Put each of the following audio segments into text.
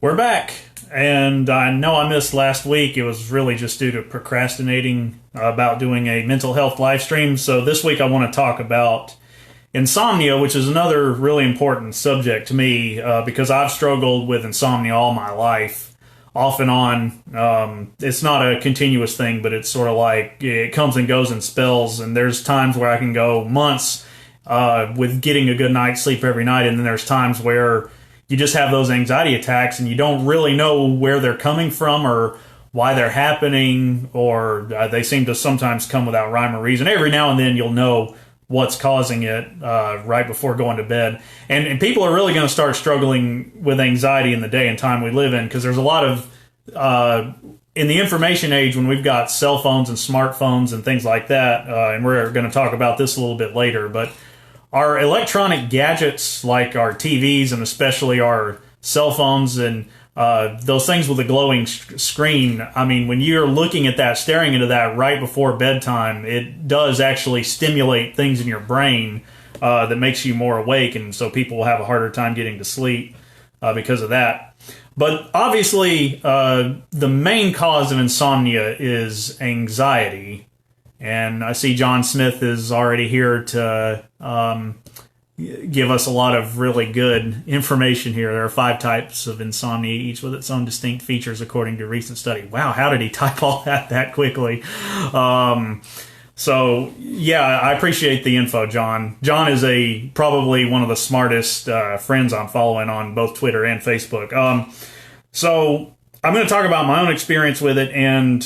We're back, and I know I missed last week. It was really just due to procrastinating about doing a mental health live stream. So this week I want to talk about insomnia, which is another really important subject to me because I've struggled with insomnia all my life, off and on. It's not a continuous thing, but it's sort of like it comes and goes in spells, and there's times where I can go months with getting a good night's sleep every night, and then there's times where you just have those anxiety attacks and you don't really know where they're coming from or why they're happening, or they seem to sometimes come without rhyme or reason. Every now and then you'll know what's causing it right before going to bed. And people are really going to start struggling with anxiety in the day and time we live in, because there's a lot of, in the information age, when we've got cell phones and smartphones and things like that, and we're going to talk about this a little bit later, but our electronic gadgets like our TVs and especially our cell phones and those things with a glowing screen, I mean, when you're looking at that, staring into that right before bedtime, it does actually stimulate things in your brain that makes you more awake, and so people will have a harder time getting to sleep because of that. But obviously, the main cause of insomnia is anxiety. And I see John Smith is already here to give us a lot of really good information here. There are 5 types of insomnia, each with its own distinct features according to a recent study. Wow, how did he type all that quickly? So, yeah, I appreciate the info, John. John is probably one of the smartest friends I'm following on both Twitter and Facebook. So I'm going to talk about my own experience with it and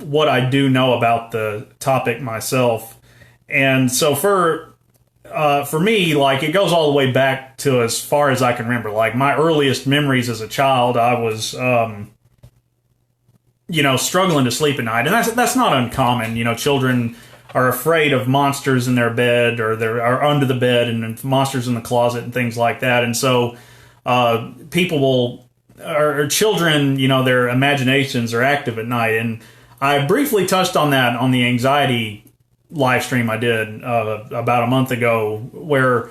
what I do know about the topic myself. And so for me, like, it goes all the way back to as far as I can remember. Like, my earliest memories as a child, I was, struggling to sleep at night. And that's not uncommon. You know, children are afraid of monsters in their bed, or are under the bed, and monsters in the closet and things like that. And so people will... or children, their imaginations are active at night. And I briefly touched on that on the anxiety live stream I did about a month ago, where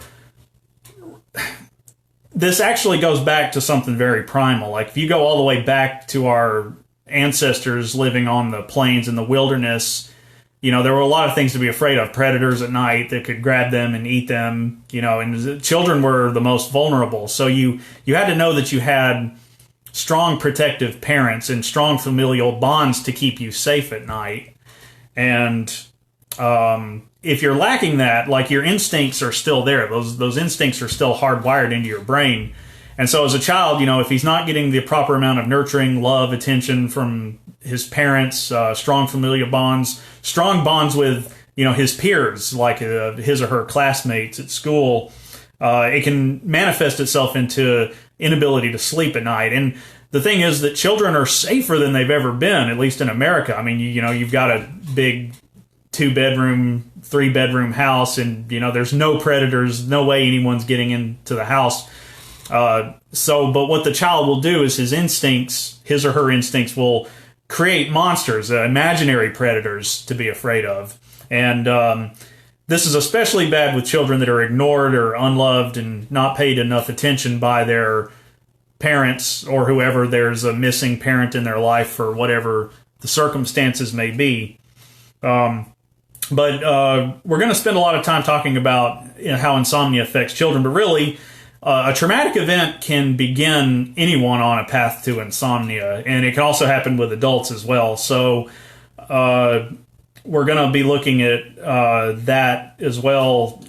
this actually goes back to something very primal. Like, if you go all the way back to our ancestors living on the plains and the wilderness, there were a lot of things to be afraid of. Predators at night that could grab them and eat them, and children were the most vulnerable. So you had to know that you had strong protective parents and strong familial bonds to keep you safe at night. And if you're lacking that, like, your instincts are still there. Those instincts are still hardwired into your brain. And so as a child, if he's not getting the proper amount of nurturing, love, attention from his parents, strong familial bonds, strong bonds with, his peers, like his or her classmates at school, it can manifest itself into inability to sleep at night. And the thing is that children are safer than they've ever been, at least in America. I mean, you've got a big 2-bedroom, 3-bedroom house, and, there's no predators, no way anyone's getting into the house. But what the child will do is his or her instincts will create monsters, imaginary predators to be afraid of. And this is especially bad with children that are ignored or unloved and not paid enough attention by their parents, or whoever there's a missing parent in their life for whatever the circumstances may be. But we're going to spend a lot of time talking about how insomnia affects children. But really, a traumatic event can begin anyone on a path to insomnia, and it can also happen with adults as well. So we're going to be looking at that as well.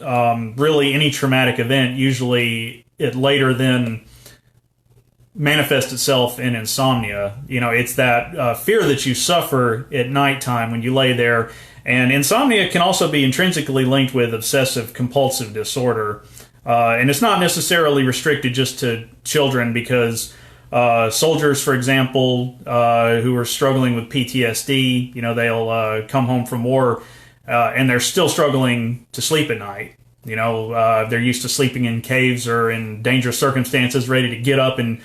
Really, any traumatic event, usually it later then manifests itself in insomnia. It's that fear that you suffer at nighttime when you lay there. And insomnia can also be intrinsically linked with obsessive compulsive disorder. And it's not necessarily restricted just to children, because soldiers, for example, who are struggling with PTSD, they'll come home from war and they're still struggling to sleep at night. They're used to sleeping in caves or in dangerous circumstances, ready to get up and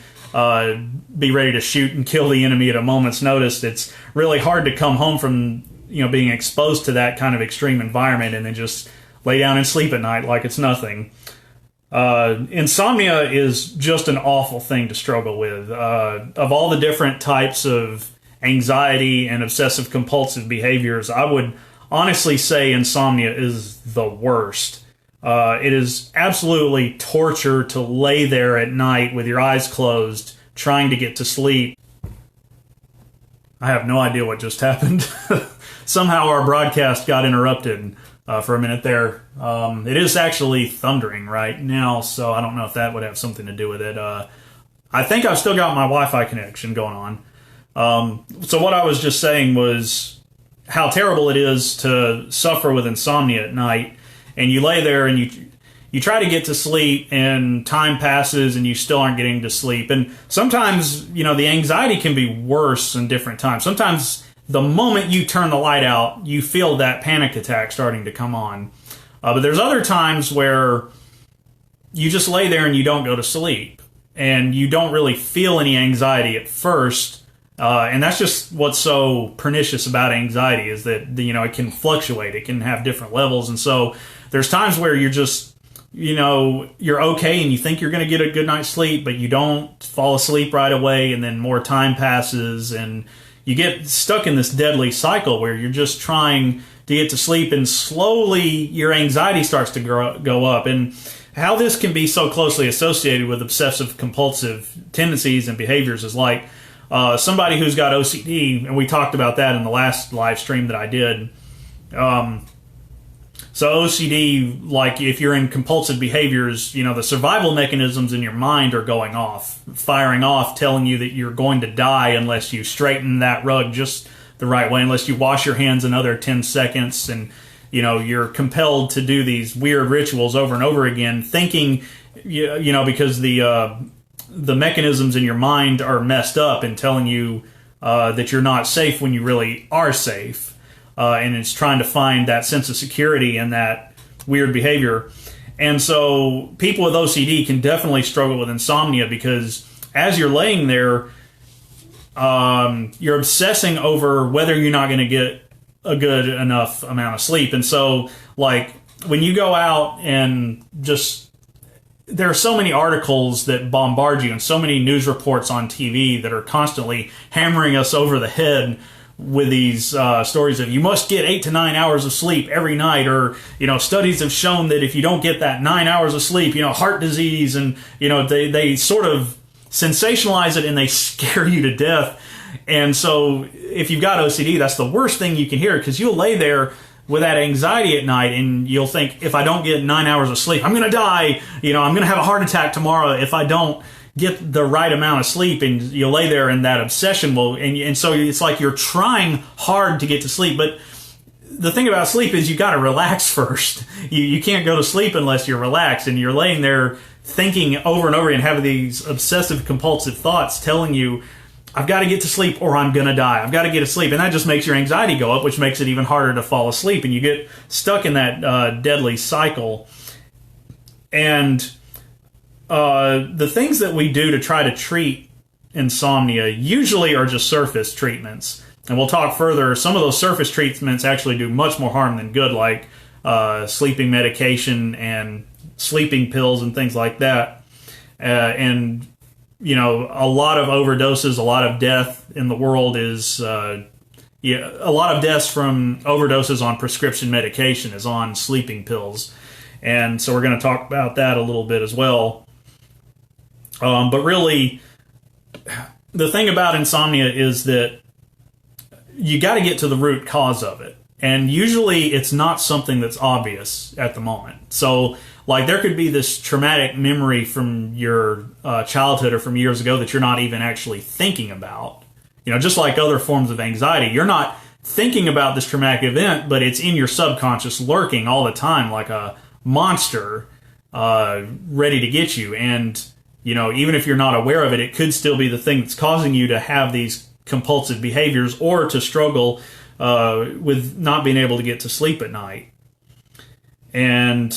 be ready to shoot and kill the enemy at a moment's notice. It's really hard to come home from being exposed to that kind of extreme environment and then just lay down and sleep at night like it's nothing. Insomnia is just an awful thing to struggle with. Of all the different types of anxiety and obsessive compulsive behaviors, I would honestly say insomnia is the worst. It is absolutely torture to lay there at night with your eyes closed, trying to get to sleep. I have no idea what just happened. Somehow our broadcast got interrupted for a minute there. It is actually thundering right now, so I don't know if that would have something to do with it. I think I've still got my Wi-Fi connection going on. So what I was just saying was how terrible it is to suffer with insomnia at night, and you lay there and you try to get to sleep, and time passes and you still aren't getting to sleep. And sometimes, the anxiety can be worse in different times. Sometimes the moment you turn the light out, you feel that panic attack starting to come on. But there's other times where you just lay there and you don't go to sleep, and you don't really feel any anxiety at first. And that's just what's so pernicious about anxiety, is that, it can fluctuate. It can have different levels. And so there's times where you're just, you're okay and you think you're going to get a good night's sleep, but you don't fall asleep right away, and then more time passes, and you get stuck in this deadly cycle where you're just trying to get to sleep, and slowly your anxiety starts to go up. And how this can be so closely associated with obsessive compulsive tendencies and behaviors is like somebody who's got OCD, and we talked about that in the last live stream that I did. So OCD, like if you're in compulsive behaviors, the survival mechanisms in your mind are going off, firing off, telling you that you're going to die unless you straighten that rug just the right way, unless you wash your hands another 10 seconds, and you're compelled to do these weird rituals over and over again, thinking, because the mechanisms in your mind are messed up and telling you that you're not safe when you really are safe. And it's trying to find that sense of security in that weird behavior. And so people with OCD can definitely struggle with insomnia, because as you're laying there, you're obsessing over whether you're not going to get a good enough amount of sleep. And so, like, when you go out and there are so many articles that bombard you, and so many news reports on TV that are constantly hammering us over the head with these stories of you must get 8 to 9 hours of sleep every night, or studies have shown that if you don't get that 9 hours of sleep, heart disease, and they sort of sensationalize it and they scare you to death. And so if you've got OCD, that's the worst thing you can hear, because you'll lay there with that anxiety at night, and you'll think, if I don't get 9 hours of sleep, I'm going to die. I'm going to have a heart attack tomorrow if I don't get the right amount of sleep. And you'll lay there, and that obsession will, and so it's like you're trying hard to get to sleep. But the thing about sleep is you got to relax first. You can't go to sleep unless you're relaxed, and you're laying there thinking over and over and having these obsessive compulsive thoughts telling you, I've got to get to sleep or I'm going to die. I've got to get to sleep. And that just makes your anxiety go up, which makes it even harder to fall asleep. And you get stuck in that deadly cycle. And the things that we do to try to treat insomnia usually are just surface treatments. And we'll talk further. Some of those surface treatments actually do much more harm than good, like sleeping medication and sleeping pills and things like that. And a lot of overdoses, a lot of death in the world is, a lot of deaths from overdoses on prescription medication is on sleeping pills. And so we're going to talk about that a little bit as well. But really, the thing about insomnia is that you got to get to the root cause of it. And usually it's not something that's obvious at the moment. So, like, there could be this traumatic memory from your childhood or from years ago that you're not even actually thinking about. Just like other forms of anxiety, you're not thinking about this traumatic event, but it's in your subconscious lurking all the time like a monster ready to get you. And, even if you're not aware of it, it could still be the thing that's causing you to have these compulsive behaviors or to struggle with not being able to get to sleep at night. And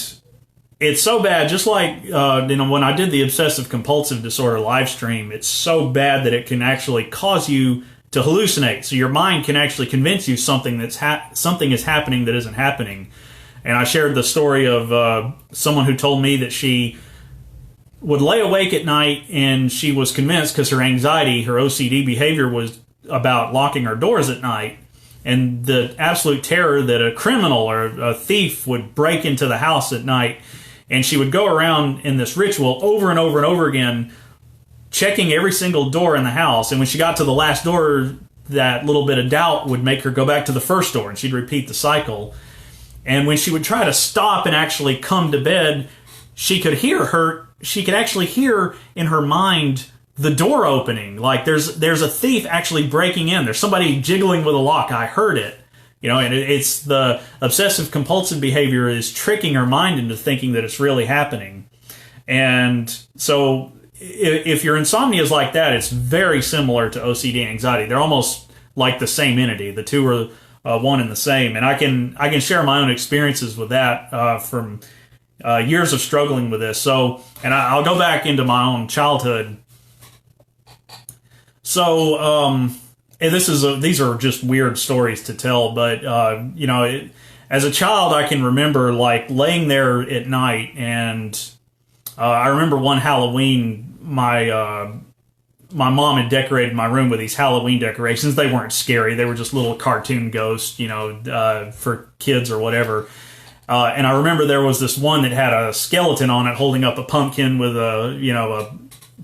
it's so bad, just like when I did the obsessive compulsive disorder live stream, it's so bad that it can actually cause you to hallucinate. So your mind can actually convince you something is happening that isn't happening. And I shared the story of someone who told me that she would lay awake at night, and she was convinced, because her anxiety, her OCD behavior was about locking her doors at night, and the absolute terror that a criminal or a thief would break into the house at night. And she would go around in this ritual over and over and over again, checking every single door in the house. And when she got to the last door, that little bit of doubt would make her go back to the first door, and she'd repeat the cycle. And when she would try to stop and actually come to bed, she could actually hear in her mind the door opening. Like there's a thief actually breaking in. There's somebody jiggling with a lock. I heard it. And it's the obsessive compulsive behavior is tricking her mind into thinking that it's really happening. And so if your insomnia is like that, it's very similar to OCD and anxiety. They're almost like the same entity. The two are one and the same. And I can share my own experiences with that from years of struggling with this. So, and I'll go back into my own childhood. So, and these are just weird stories to tell, but as a child, I can remember like laying there at night, and I remember one Halloween, my mom had decorated my room with these Halloween decorations. They weren't scary; they were just little cartoon ghosts, for kids or whatever. And I remember there was this one that had a skeleton on it, holding up a pumpkin with a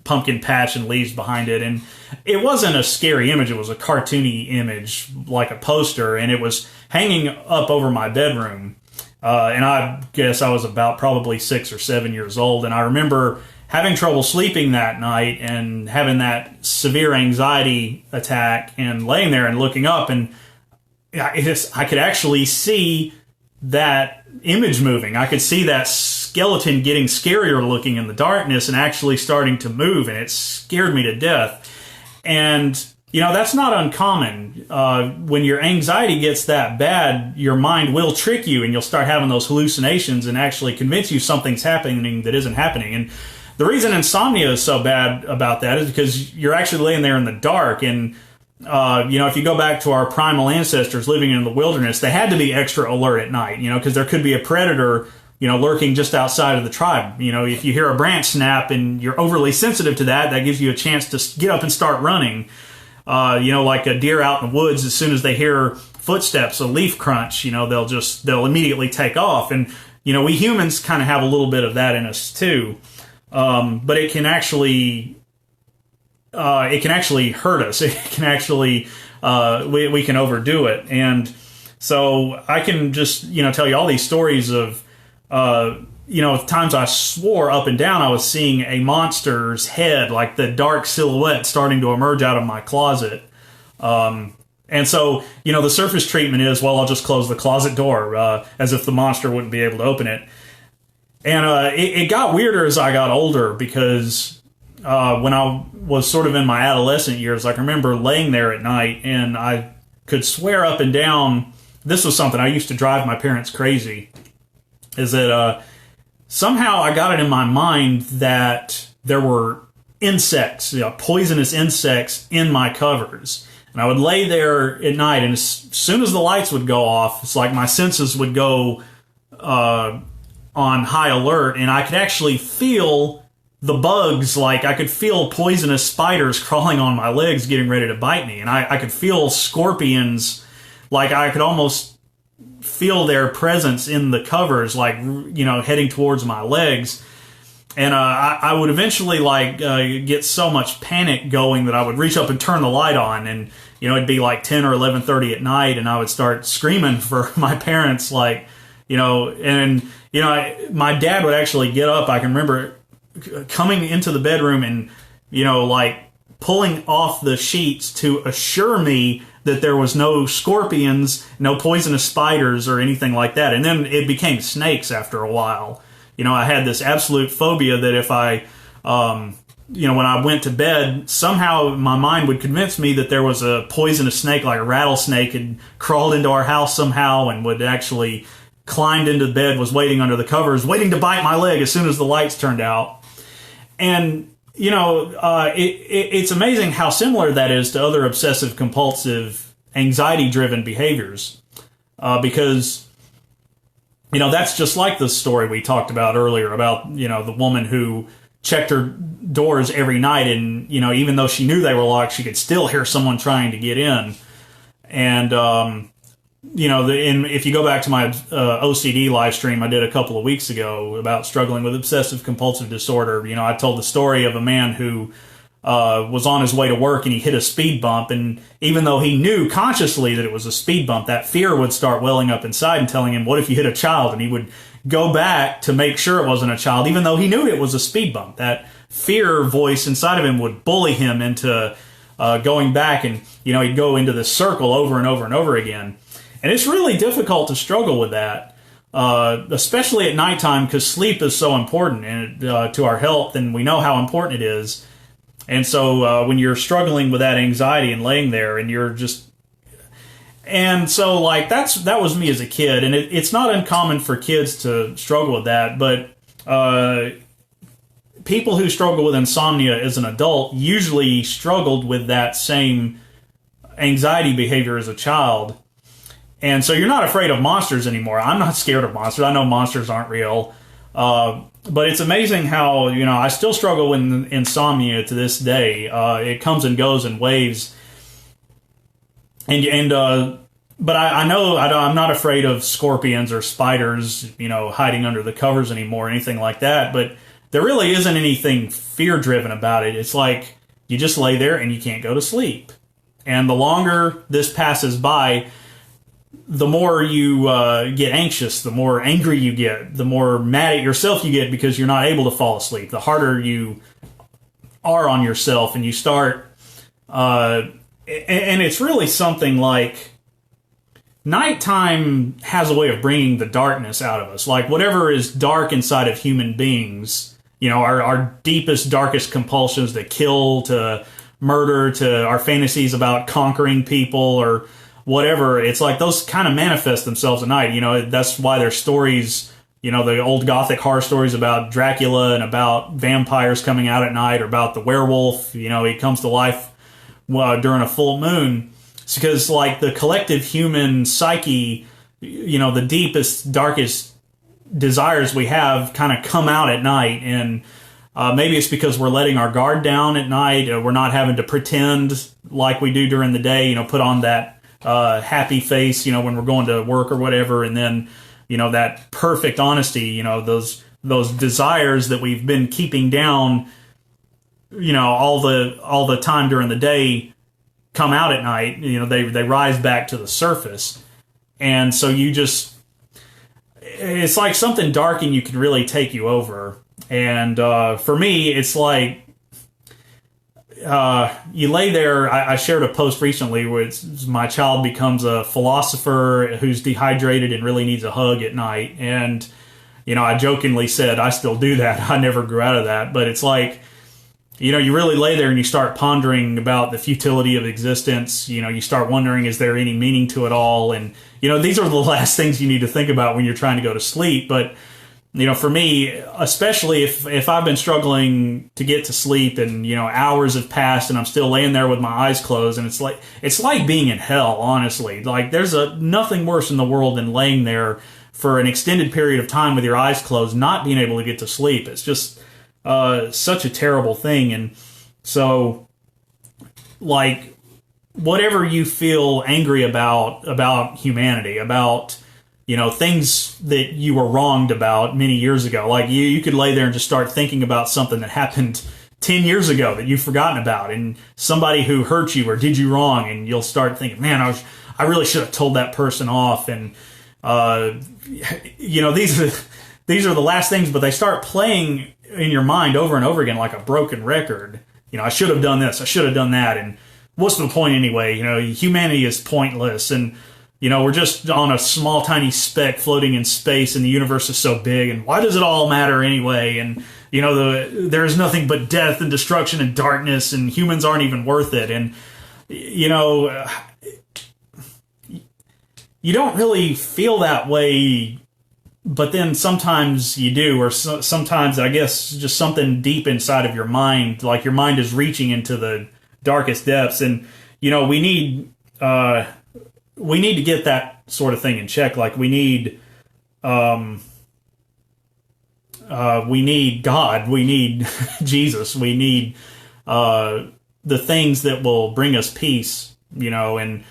pumpkin patch and leaves behind it, and it wasn't a scary image. It was a cartoony image, like a poster, and it was hanging up over my bedroom. And I guess I was about probably 6 or 7 years old, and I remember having trouble sleeping that night and having that severe anxiety attack and laying there and looking up, and I could actually see that image moving. I could see that skeleton getting scarier looking in the darkness and actually starting to move, and it scared me to death. And, that's not uncommon. When your anxiety gets that bad, your mind will trick you, and you'll start having those hallucinations and actually convince you something's happening that isn't happening. And the reason insomnia is so bad about that is because you're actually laying there in the dark. And, if you go back to our primal ancestors living in the wilderness, they had to be extra alert at night, because there could be a predator lurking just outside of the tribe. If you hear a branch snap and you're overly sensitive to that, that gives you a chance to get up and start running. Like a deer out in the woods, as soon as they hear footsteps, a leaf crunch, they'll immediately take off. And, we humans kind of have a little bit of that in us too. But it can actually hurt us. It can actually, we can overdo it. And so I can just, tell you all these stories of, times I swore up and down I was seeing a monster's head, like the dark silhouette starting to emerge out of my closet. And so, the surface treatment is, well, I'll just close the closet door, as if the monster wouldn't be able to open it. And it got weirder as I got older, because when I was sort of in my adolescent years, I can remember laying there at night, and I could swear up and down, this was something I used to drive my parents crazy, is that somehow I got it in my mind that there were insects, poisonous insects in my covers. And I would lay there at night, and as soon as the lights would go off, it's like my senses would go on high alert, and I could actually feel the bugs, like I could feel poisonous spiders crawling on my legs getting ready to bite me. And I could feel scorpions, like I could almost feel their presence in the covers, like, heading towards my legs. And I would eventually get so much panic going that I would reach up and turn the light on, and it'd be like 10 or 11:30 at night, and I would start screaming for my parents, my dad would actually get up. I can remember coming into the bedroom and pulling off the sheets to assure me that there was no scorpions, no poisonous spiders or anything like that. And then it became snakes after a while. I had this absolute phobia that if I, when I went to bed, somehow my mind would convince me that there was a poisonous snake, like a rattlesnake, had crawled into our house somehow and would actually climbed into the bed, was waiting under the covers, waiting to bite my leg as soon as the lights turned out. And it's amazing how similar that is to other obsessive compulsive anxiety-driven behaviors, because that's just like the story we talked about earlier about the woman who checked her doors every night, and even though she knew they were locked, she could still hear someone trying to get in. And if you go back to my OCD live stream I did a couple of weeks ago about struggling with obsessive compulsive disorder, I told the story of a man who was on his way to work and he hit a speed bump, and even though he knew consciously that it was a speed bump, that fear would start welling up inside and telling him, what if you hit a child? And he would go back to make sure it wasn't a child, even though he knew it was a speed bump. That fear voice inside of him would bully him into going back, and he'd go into this circle over and over and over again. And it's really difficult to struggle with that, especially at nighttime, because sleep is so important to our health, and we know how important it is. And so when you're struggling with that anxiety and laying there, and you're just... And so, that was me as a kid, and it's not uncommon for kids to struggle with that, but people who struggle with insomnia as an adult usually struggled with that same anxiety behavior as a child. And so you're not afraid of monsters anymore. I'm not scared of monsters. I know monsters aren't real. But it's amazing how, I still struggle with insomnia to this day. It comes and goes in waves. But I know I'm not afraid of scorpions or spiders, hiding under the covers anymore or anything like that. But there really isn't anything fear-driven about it. It's like you just lay there and you can't go to sleep. And the longer this passes by, the more you get anxious, the more angry you get, the more mad at yourself you get because you're not able to fall asleep. The harder you are on yourself, and you start... and it's really something like... Nighttime has a way of bringing the darkness out of us. Like, whatever is dark inside of human beings, our deepest, darkest compulsions, to kill, to murder, to our fantasies about conquering people or whatever, it's like those kind of manifest themselves at night. That's why there's stories, the old Gothic horror stories about Dracula and about vampires coming out at night, or about the werewolf, he comes to life during a full moon. It's because, the collective human psyche, the deepest, darkest desires we have kind of come out at night. And maybe it's because we're letting our guard down at night. We're not having to pretend like we do during the day, put on that happy face, when we're going to work or whatever. And then, that perfect honesty, those desires that we've been keeping down, all the time during the day, come out at night. They rise back to the surface. And so it's like something dark in you can really take you over. And for me, it's like you lay there. I shared a post recently where my child becomes a philosopher who's dehydrated and really needs a hug at night. And I jokingly said I still do that. I never grew out of that. But it's like, you really lay there and you start pondering about the futility of existence. You start wondering, is there any meaning to it all? And, these are the last things you need to think about when you're trying to go to sleep. But, for me, especially if I've been struggling to get to sleep and, hours have passed and I'm still laying there with my eyes closed, and it's like being in hell, honestly. Like, there's nothing worse in the world than laying there for an extended period of time with your eyes closed, not being able to get to sleep. It's just... such a terrible thing. And so, whatever you feel angry about humanity, about, things that you were wronged about many years ago, you could lay there and just start thinking about something that happened 10 years ago that you've forgotten about, and somebody who hurt you or did you wrong, and you'll start thinking, man, I really should have told that person off. And, these are the last things, but they start playing in your mind over and over again like a broken record. I should have done this, I should have done that, and what's the point anyway? Humanity is pointless, and we're just on a small tiny speck floating in space, and the universe is so big, and why does it all matter anyway? And there is nothing but death and destruction and darkness, and humans aren't even worth it. And you don't really feel that way. But then sometimes you do, or sometimes, I guess, just something deep inside of your mind, like your mind is reaching into the darkest depths. And, we need to get that sort of thing in check. Like, we need we need God, we need Jesus, we need the things that will bring us peace, and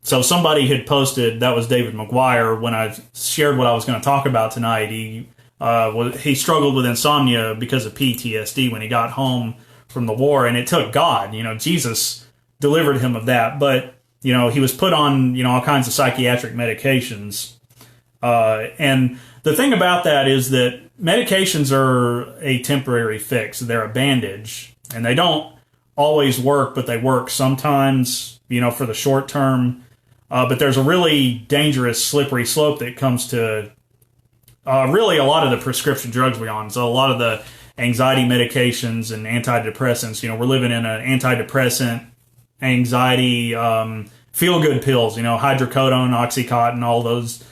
so somebody had posted, that was David McGuire, when I shared what I was going to talk about tonight. He struggled with insomnia because of PTSD when he got home from the war, and it took God, Jesus delivered him of that, but he was put on all kinds of psychiatric medications, and the thing about that is that medications are a temporary fix. They're a bandage, and they don't always work, but they work sometimes, for the short term. But there's a really dangerous, slippery slope that comes to really a lot of the prescription drugs we're on. So a lot of the anxiety medications and antidepressants, we're living in an antidepressant, anxiety, feel-good pills, hydrocodone, Oxycontin, all those.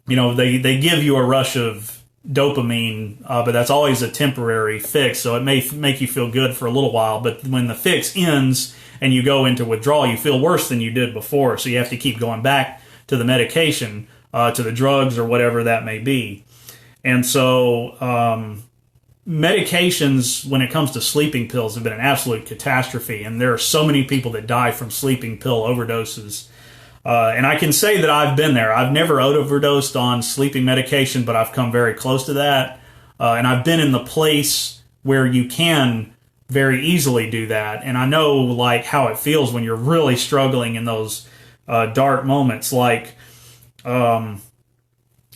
They give you a rush of dopamine, but that's always a temporary fix. So it may make you feel good for a little while, but when the fix ends and you go into withdrawal, you feel worse than you did before. So you have to keep going back to the medication, to the drugs or whatever that may be. And so medications, when it comes to sleeping pills, have been an absolute catastrophe. And there are so many people that die from sleeping pill overdoses. And I can say that I've been there. I've never overdosed on sleeping medication, but I've come very close to that. And I've been in the place where you can very easily do that. And I know how it feels when you're really struggling in those dark moments.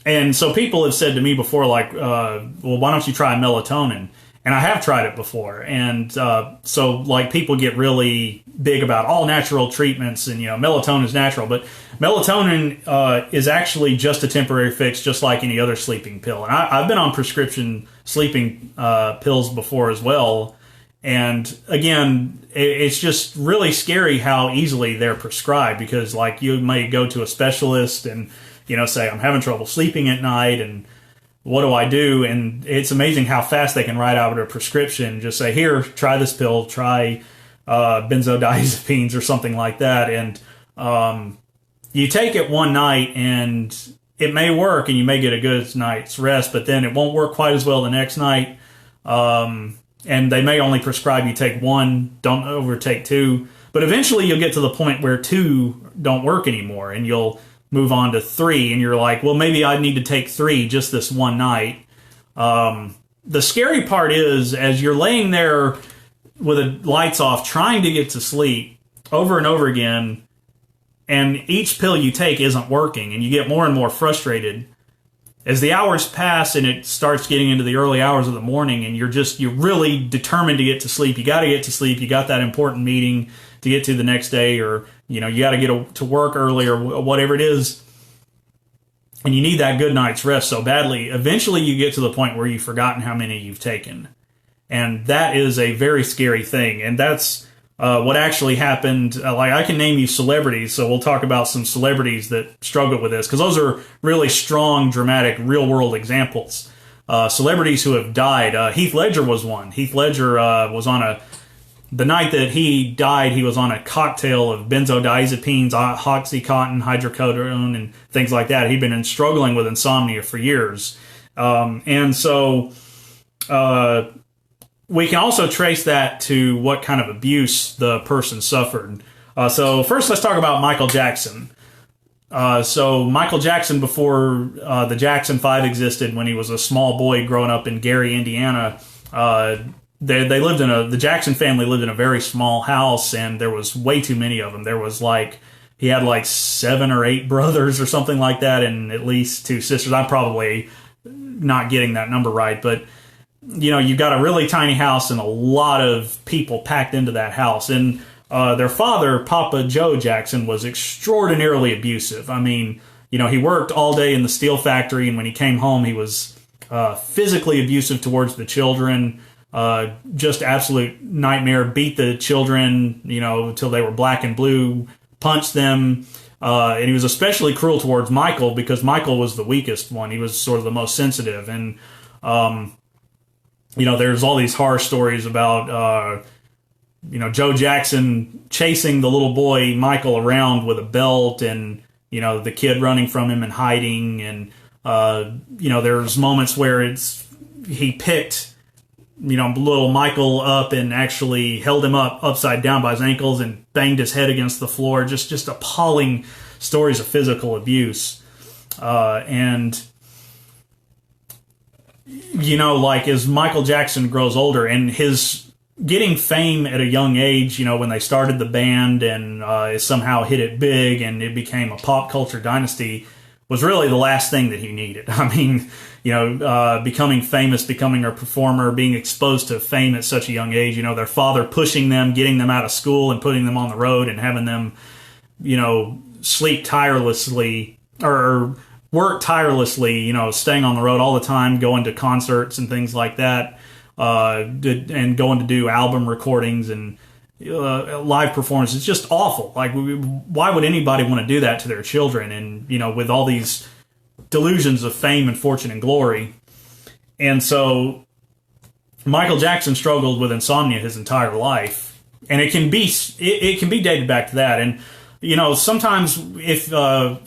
And so people have said to me before, well, why don't you try melatonin? And I have tried it before. And so people get really big about all natural treatments and, melatonin is natural. But melatonin is actually just a temporary fix, just like any other sleeping pill. And I've been on prescription sleeping pills before as well. And again, it's just really scary how easily they're prescribed, because you may go to a specialist and, say, I'm having trouble sleeping at night and what do I do? And it's amazing how fast they can write out a prescription. Just say, here, try this pill, try benzodiazepines or something like that. And you take it one night and it may work and you may get a good night's rest, but then it won't work quite as well the next night. And they may only prescribe you take one, don't overtake two. But eventually you'll get to the point where two don't work anymore and you'll move on to three, and you're like, well, maybe I need to take three just this one night. The scary part is, as you're laying there with the lights off, trying to get to sleep over and over again, and each pill you take isn't working, and you get more and more frustrated. As the hours pass and it starts getting into the early hours of the morning, and you're really determined to get to sleep, you got to get to sleep, you got that important meeting to get to the next day, or you got to get to work early or whatever it is, and you need that good night's rest so badly, eventually you get to the point where you've forgotten how many you've taken. And that is a very scary thing. And that's what actually happened. I can name you celebrities, so we'll talk about some celebrities that struggle with this, because those are really strong, dramatic, real-world examples. Celebrities who have died. Heath Ledger was one. Heath Ledger was on the night that he died, he was on a cocktail of benzodiazepines, Oxycontin, hydrocodone, and things like that. He'd been struggling with insomnia for years. And so we can also trace that to what kind of abuse the person suffered. So first, let's talk about Michael Jackson. So Michael Jackson, before the Jackson 5 existed, when he was a small boy growing up in Gary, Indiana, they lived the Jackson family lived in a very small house, and there was way too many of them. There was he had 7 or 8 brothers or something like that, and at least 2 sisters. I'm probably not getting that number right, but you've got a really tiny house and a lot of people packed into that house. And their father, Papa Joe Jackson, was extraordinarily abusive. I mean, he worked all day in the steel factory, and when he came home, he was physically abusive towards the children. Just absolute nightmare. Beat the children, until they were black and blue, punched them. And he was especially cruel towards Michael, because Michael was the weakest one. He was sort of the most sensitive. And, there's all these horror stories about, Joe Jackson chasing the little boy Michael around with a belt, and, the kid running from him and hiding. And There's moments where he picked, little Michael up and actually held him up upside down by his ankles and banged his head against the floor. Just appalling stories of physical abuse. As Michael Jackson grows older and his getting fame at a young age, when they started the band and somehow hit it big and it became a pop culture dynasty, was really the last thing that he needed. I mean, becoming famous, becoming a performer, being exposed to fame at such a young age, their father pushing them, getting them out of school and putting them on the road and having them, sleep tirelessly or work tirelessly, staying on the road all the time, going to concerts and things like that, and going to do album recordings and live performances. It's just awful. Like, why would anybody want to do that to their children? And, with all these delusions of fame and fortune and glory. And so Michael Jackson struggled with insomnia his entire life. And it can be dated back to that. And, sometimes if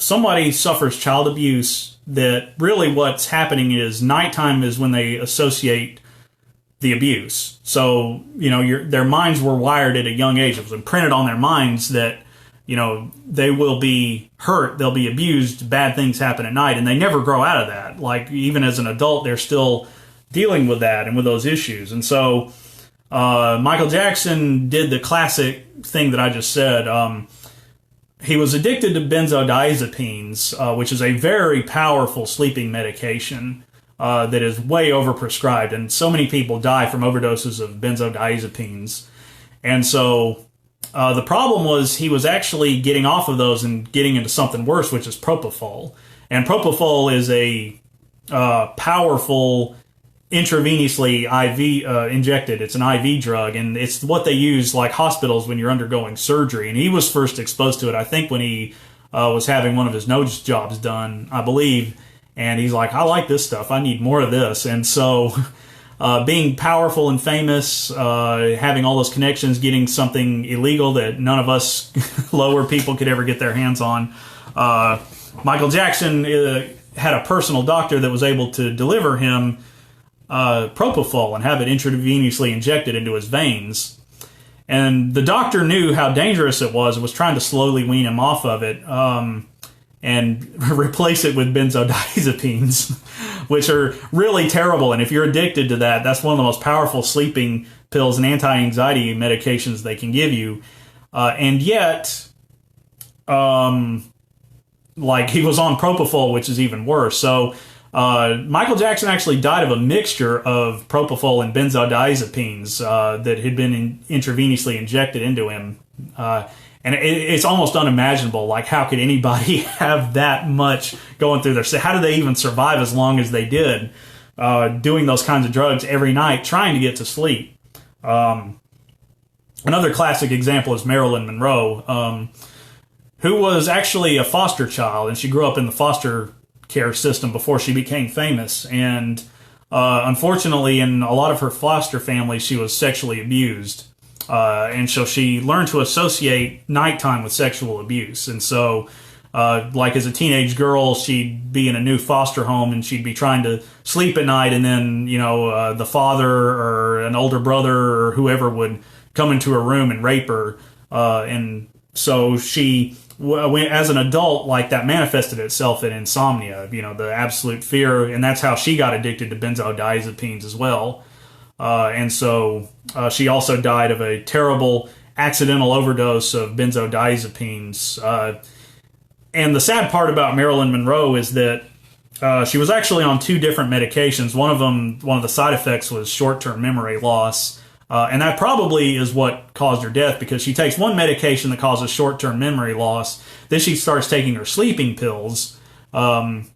somebody suffers child abuse, that really what's happening is nighttime is when they associate the abuse. So, their minds were wired at a young age. It was imprinted on their minds that, they will be hurt, they'll be abused, bad things happen at night, and they never grow out of that. Like, even as an adult, they're still dealing with that and with those issues. And so, Michael Jackson did the classic thing that I just said. He was addicted to benzodiazepines, which is a very powerful sleeping medication that is way overprescribed, and so many people die from overdoses of benzodiazepines. And so the problem was he was actually getting off of those and getting into something worse, which is propofol. And propofol is a powerful intravenously IV injected. It's an IV drug, and it's what they use like hospitals when you're undergoing surgery. And he was first exposed to it, I think, when he was having one of his nose jobs done, I believe. And he's like, I like this stuff. I need more of this. And so being powerful and famous, having all those connections, getting something illegal that none of us lower people could ever get their hands on. Michael Jackson had a personal doctor that was able to deliver him propofol and have it intravenously injected into his veins. And the doctor knew how dangerous it was and was trying to slowly wean him off of it and replace it with benzodiazepines, which are really terrible. And if you're addicted to that, that's one of the most powerful sleeping pills and anti-anxiety medications they can give you. And yet, he was on propofol, which is even worse. So Michael Jackson actually died of a mixture of propofol and benzodiazepines that had been intravenously injected into him. And it's almost unimaginable. Like, how could anybody have that much going through their... How did they even survive as long as they did, doing those kinds of drugs every night, trying to get to sleep? Another classic example is Marilyn Monroe, who was actually a foster child, and she grew up in the foster care system before she became famous. And unfortunately, in a lot of her foster families, she was sexually abused. And so she learned to associate nighttime with sexual abuse. And so, as a teenage girl, she'd be in a new foster home and she'd be trying to sleep at night. And then, the father or an older brother or whoever would come into her room and rape her. And so she, as an adult, that manifested itself in insomnia, the absolute fear. And that's how she got addicted to benzodiazepines as well. And so she also died of a terrible accidental overdose of benzodiazepines. And the sad part about Marilyn Monroe is that she was actually on two different medications. One of the side effects was short-term memory loss. And that probably is what caused her death, because she takes one medication that causes short-term memory loss. Then she starts taking her sleeping pills. And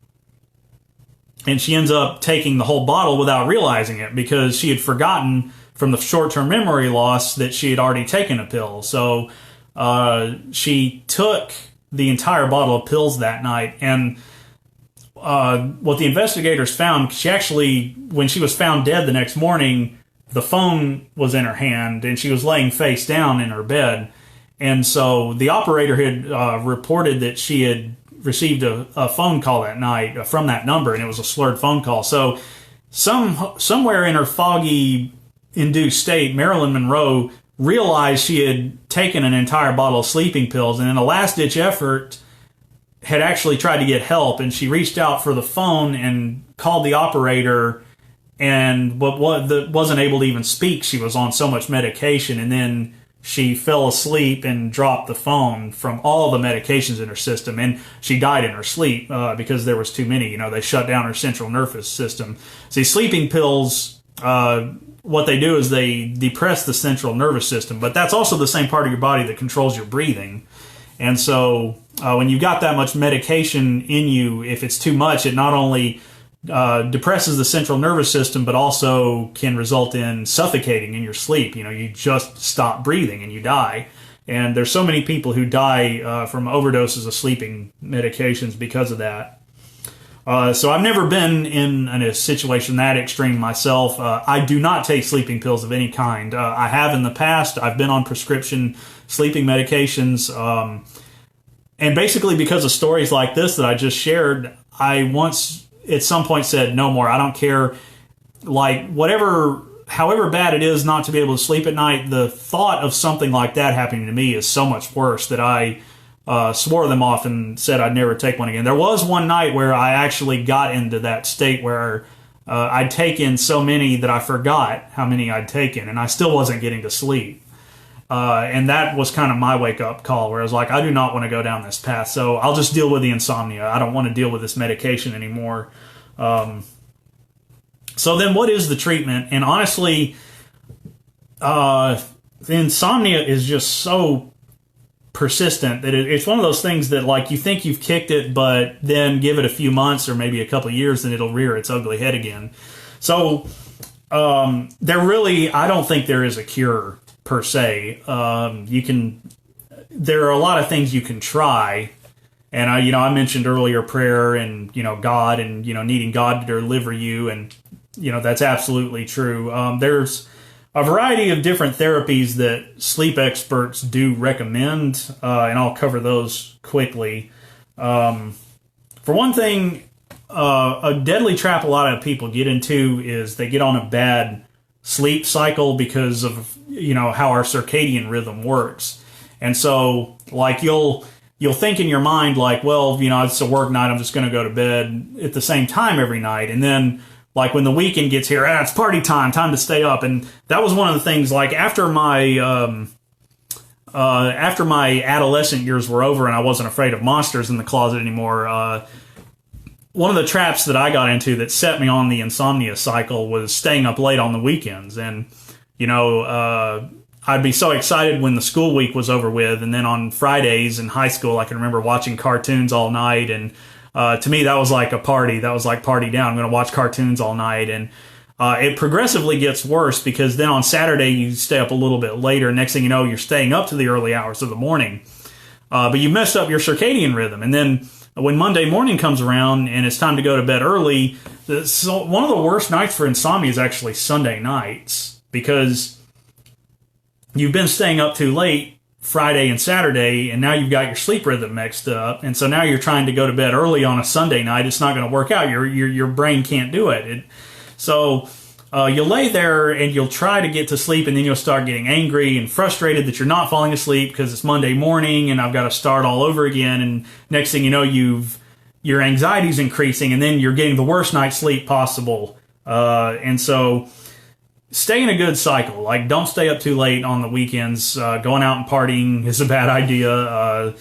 she ends up taking the whole bottle without realizing it, because she had forgotten from the short-term memory loss that she had already taken a pill. So she took the entire bottle of pills that night. And what the investigators found, she actually, when she was found dead the next morning, the phone was in her hand and she was laying face down in her bed. And so the operator had reported that she had received a phone call that night from that number, and it was a slurred phone call. So somewhere in her foggy induced state, Marilyn Monroe realized she had taken an entire bottle of sleeping pills, and in a last-ditch effort had actually tried to get help, and she reached out for the phone and called the operator, and wasn't able to even speak. She was on so much medication, and then she fell asleep and dropped the phone from all the medications in her system, and she died in her sleep because there was too many. They shut down her central nervous system. See, sleeping pills, what they do is they depress the central nervous system, but that's also the same part of your body that controls your breathing. And so when you've got that much medication in you, if it's too much, it not only depresses the central nervous system, but also can result in suffocating in your sleep. You just stop breathing and you die. And there's so many people who die from overdoses of sleeping medications because of that. So I've never been in a situation that extreme myself. I do not take sleeping pills of any kind. I have in the past. I've been on prescription sleeping medications. And basically because of stories like this that I just shared, I once at some point said, no more. I don't care. However bad it is not to be able to sleep at night, the thought of something like that happening to me is so much worse that I swore them off and said I'd never take one again. There was one night where I actually got into that state where I'd taken so many that I forgot how many I'd taken, and I still wasn't getting to sleep. And that was kind of my wake-up call, where I was like, I do not want to go down this path, so I'll just deal with the insomnia. I don't want to deal with this medication anymore. So then what is the treatment? And honestly, the insomnia is just so persistent that it's one of those things that you think you've kicked it, but then give it a few months or maybe a couple of years and it'll rear its ugly head again. So I don't think there is a cure per se. There are a lot of things you can try, and I mentioned earlier prayer and God and needing God to deliver you, and that's absolutely true. There's a variety of different therapies that sleep experts do recommend, and I'll cover those quickly. For one thing, a deadly trap a lot of people get into is they get on a bad sleep cycle because of how our circadian rhythm works. And so you'll think in your mind it's a work night, I'm just going to go to bed at the same time every night, and then when the weekend gets here, it's party time to stay up. And that was one of the things, after my adolescent years were over and I wasn't afraid of monsters in the closet anymore, one of the traps that I got into that set me on the insomnia cycle was staying up late on the weekends. And, I'd be so excited when the school week was over with. And then on Fridays in high school, I can remember watching cartoons all night. And to me, that was like a party. That was like party down. I'm going to watch cartoons all night. And it progressively gets worse because then on Saturday, you stay up a little bit later. Next thing you know, you're staying up to the early hours of the morning. But you messed up your circadian rhythm. And then when Monday morning comes around and it's time to go to bed early, one of the worst nights for insomnia is actually Sunday nights, because you've been staying up too late Friday and Saturday, and now you've got your sleep rhythm mixed up, and so now you're trying to go to bed early on a Sunday night. It's not going to work out. Your brain can't do it. So you'll lay there and you'll try to get to sleep, and then you'll start getting angry and frustrated that you're not falling asleep because it's Monday morning and I've got to start all over again. And next thing you know, your anxiety's increasing, and then you're getting the worst night's sleep possible. And so stay in a good cycle. Don't stay up too late on the weekends. Going out and partying is a bad idea.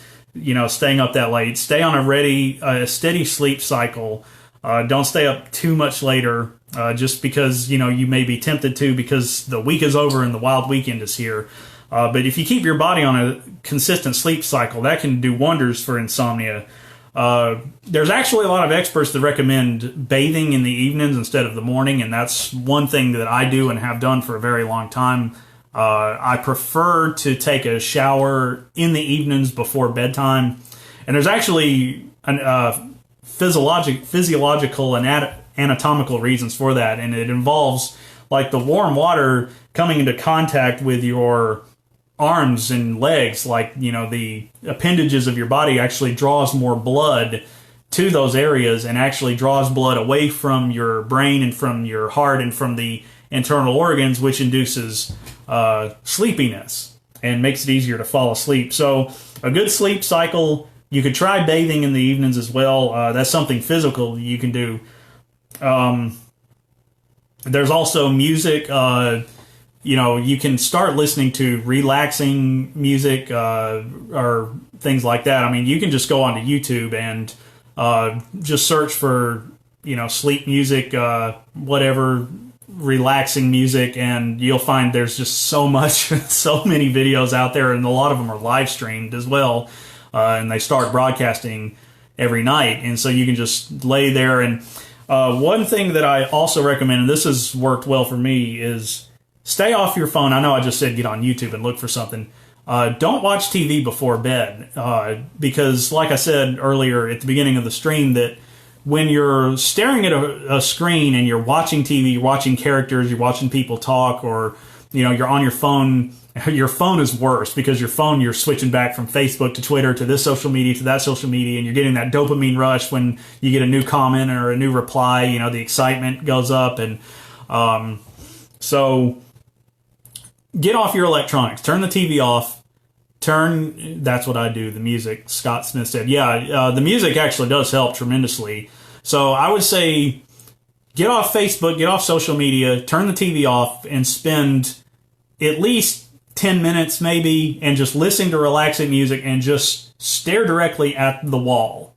Staying up that late. Stay on a steady sleep cycle. Don't stay up too much later, just because, you may be tempted to, because the week is over and the wild weekend is here. But if you keep your body on a consistent sleep cycle, that can do wonders for insomnia. There's actually a lot of experts that recommend bathing in the evenings instead of the morning, and that's one thing that I do and have done for a very long time. I prefer to take a shower in the evenings before bedtime, and there's actually physiological and anatomical reasons for that, and it involves the warm water coming into contact with your arms and legs, like, the appendages of your body actually draws more blood to those areas and actually draws blood away from your brain and from your heart and from the internal organs, which induces sleepiness and makes it easier to fall asleep. So a good sleep cycle, you could try bathing in the evenings as well. That's something physical you can do. There's also music. You can start listening to relaxing music or things like that. I mean, you can just go onto YouTube and just search for, sleep music, whatever, relaxing music, and you'll find there's just so many videos out there, and a lot of them are live streamed as well, and they start broadcasting every night, and so you can just lay there. And one thing that I also recommend, and this has worked well for me, is stay off your phone. I know I just said get on YouTube and look for something. Don't watch TV before bed, because like I said earlier at the beginning of the stream, that when you're staring at a screen and you're watching TV, you're watching characters, you're watching people talk, or you're on your phone is worse, because you're switching back from Facebook to Twitter to this social media to that social media, and you're getting that dopamine rush when you get a new comment or a new reply. The excitement goes up, and so get off your electronics, turn the TV off. That's what I do, the music. Scott Smith said, the music actually does help tremendously. So I would say get off Facebook, get off social media, turn the TV off, and spend at least 10 minutes maybe and just listening to relaxing music and just stare directly at the wall.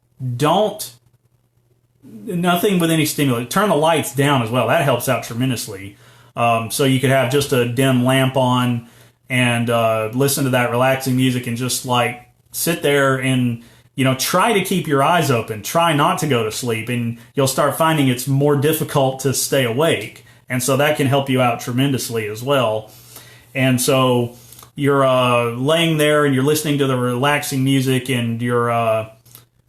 Nothing with any stimulant. Turn the lights down as well. That helps out tremendously. So you could have just a dim lamp on and listen to that relaxing music and just like sit there and, try to keep your eyes open. Try not to go to sleep, and you'll start finding it's more difficult to stay awake. And so that can help you out tremendously as well. And so you're laying there and you're listening to the relaxing music, and you're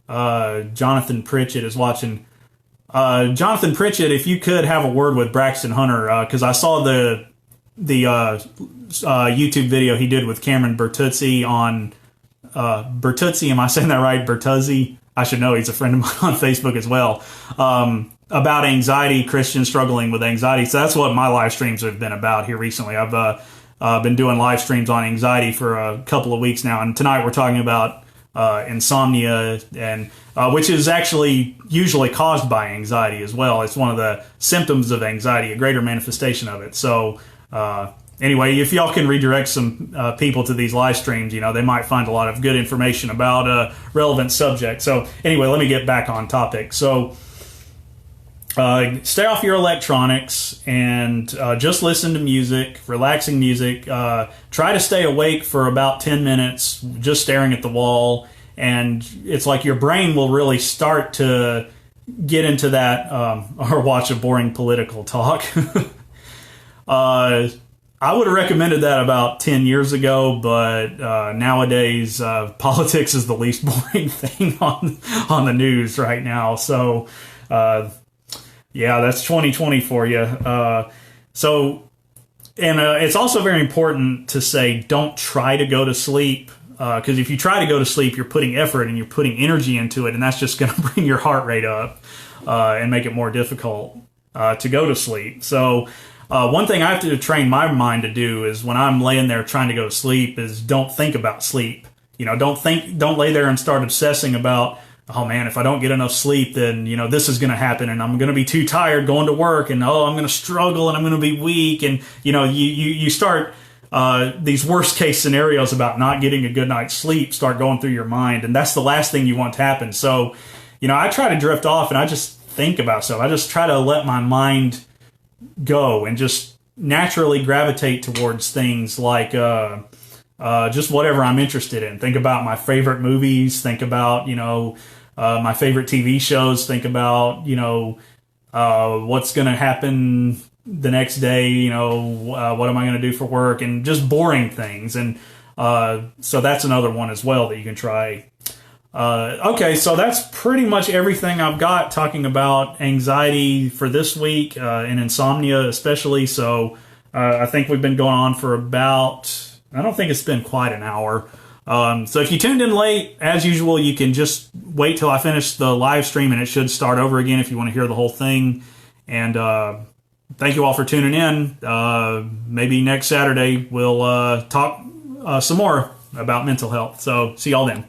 Jonathan Pritchett is watching. Jonathan Pritchett, if you could have a word with Braxton Hunter, because I saw the YouTube video he did with Cameron Bertuzzi on Bertuzzi. Am I saying that right? Bertuzzi? I should know. He's a friend of mine on Facebook as well. About anxiety, Christians struggling with anxiety. So that's what my live streams have been about here recently. I've been doing live streams on anxiety for a couple of weeks now, and tonight we're talking about insomnia, and which is actually usually caused by anxiety as well. It's one of the symptoms of anxiety, a greater manifestation of it. So anyway, if y'all can redirect some people to these live streams, they might find a lot of good information about a relevant subject. So anyway, let me get back on topic. So stay off your electronics and just listen to music, relaxing music. Try to stay awake for about 10 minutes, just staring at the wall. And it's like your brain will really start to get into that, or watch a boring political talk. I would have recommended that about 10 years ago, but nowadays politics is the least boring thing on the news right now. So that's 2020 for you. It's also very important to say don't try to go to sleep, because if you try to go to sleep, you're putting effort and you're putting energy into it, and that's just going to bring your heart rate up and make it more difficult to go to sleep. So one thing I have to train my mind to do is when I'm laying there trying to go to sleep is don't think about sleep. Don't lay there and start obsessing about, oh man, if I don't get enough sleep, then, this is going to happen, and I'm going to be too tired going to work, and I'm going to struggle, and I'm going to be weak. And, you start, these worst case scenarios about not getting a good night's sleep start going through your mind. And that's the last thing you want to happen. So, I try to drift off and I just think about stuff. I just try to let my mind go and just naturally gravitate towards things like, just whatever I'm interested in. Think about my favorite movies. Think about, my favorite TV shows. Think about, what's going to happen the next day. What am I going to do for work, and just boring things. And so that's another one as well that you can try. Okay, so that's pretty much everything I've got talking about anxiety for this week, and insomnia especially. So I think we've been going on for about I don't think it's been quite an hour. So if you tuned in late, as usual, you can just wait till I finish the live stream and it should start over again if you want to hear the whole thing. And thank you all for tuning in. Maybe next Saturday we'll talk some more about mental health. So see y'all then.